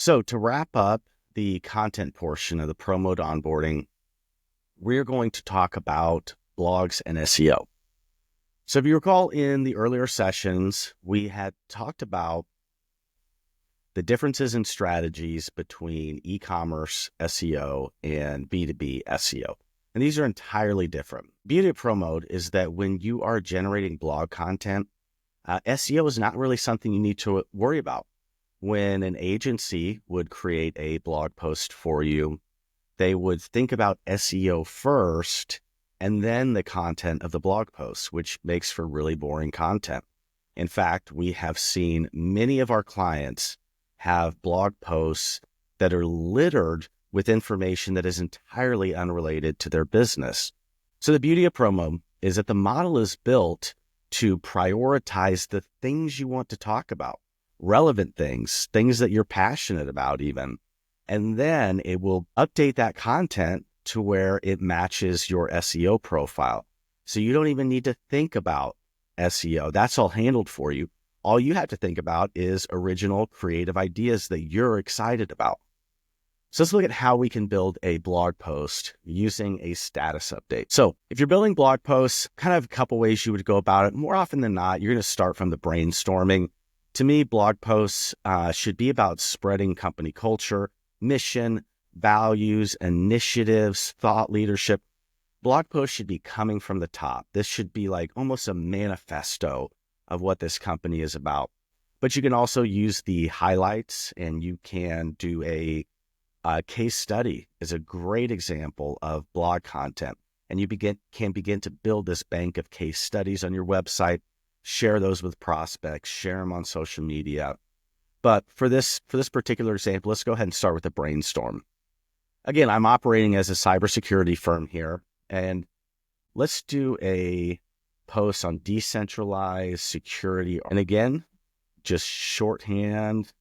So to wrap up the content portion of the ProMode onboarding, we're going to talk about blogs and SEO. So if you recall in the earlier sessions, we had talked about the differences in strategies between e-commerce SEO and B2B SEO. And these are entirely different. Beauty of ProMode is that when you are generating blog content, SEO is not really something you need to worry about. When an agency would create a blog post for you, they would think about SEO first and then the content of the blog post, which makes for really boring content. In fact, we have seen many of our clients have blog posts that are littered with information that is entirely unrelated to their business. So the beauty of ProMode is that the model is built to prioritize the things you want to talk about, relevant things that you're passionate about even. And then it will update that content to where it matches your SEO profile. So you don't even need to think about SEO. That's all handled for you. All you have to think about is original creative ideas that you're excited about. So let's look at how we can build a blog post using a status update. So if you're building blog posts, kind of a couple ways you would go about it. More often than not, you're going to start from the brainstorming. To me, blog posts should be about spreading company culture, mission, values, initiatives, thought leadership. Blog posts should be coming from the top. This should be like almost a manifesto of what this company is about. But you can also use the highlights, and you can do a case study is a great example of blog content. And you can begin to build this bank of case studies on your website, share those with prospects, share them on social media. But for this particular example, let's go ahead and start with a brainstorm. Again, I'm operating as a cybersecurity firm here, and let's do a post on decentralized security. And again, just shorthand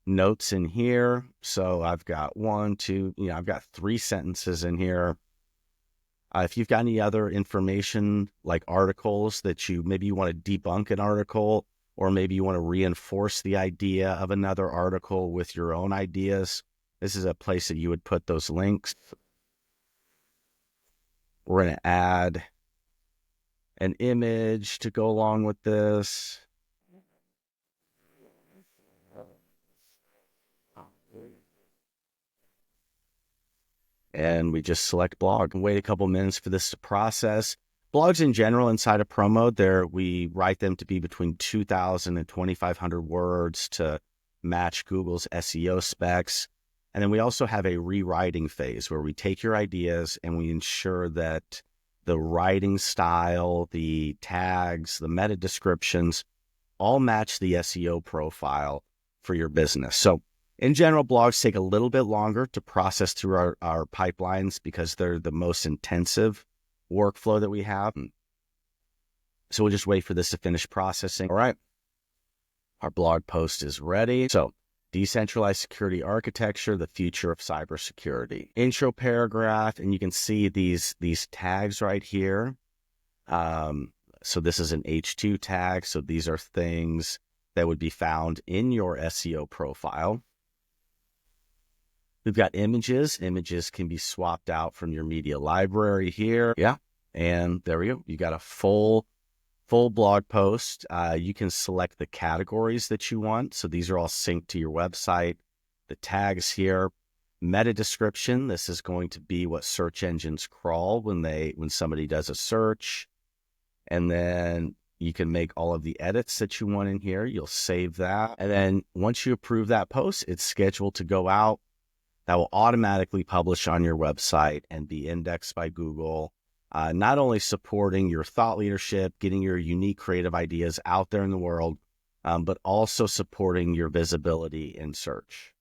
notes in here. So I've got I've got 3 sentences in here. If you've got any other information like articles that you want to debunk an article, or maybe you want to reinforce the idea of another article with your own ideas, this is a place that you would put those links. We're going to add an image to go along with this. And we just select blog and wait a couple minutes for this to process. Blogs in general inside of ProMode, we write them to be between 2,000 and 2,500 words to match Google's SEO specs. And then we also have a rewriting phase where we take your ideas and we ensure that the writing style, the tags, the meta descriptions all match the SEO profile for your business. So in general, blogs take a little bit longer to process through our pipelines because they're the most intensive workflow that we have. So we'll just wait for this to finish processing. All right. Our blog post is ready. So decentralized security architecture, the future of cybersecurity. Intro paragraph, and you can see these tags right here. So this is an H2 tag. So these are things that would be found in your SEO profile. We've got images. Images can be swapped out from your media library here. Yeah. And there we go. You got a full blog post. You can select the categories that you want. So these are all synced to your website. The tags here, meta description. This is going to be what search engines crawl when somebody does a search. And then you can make all of the edits that you want in here. You'll save that. And then once you approve that post, it's scheduled to go out. That will automatically publish on your website and be indexed by Google, not only supporting your thought leadership, getting your unique creative ideas out there in the world, but also supporting your visibility in search.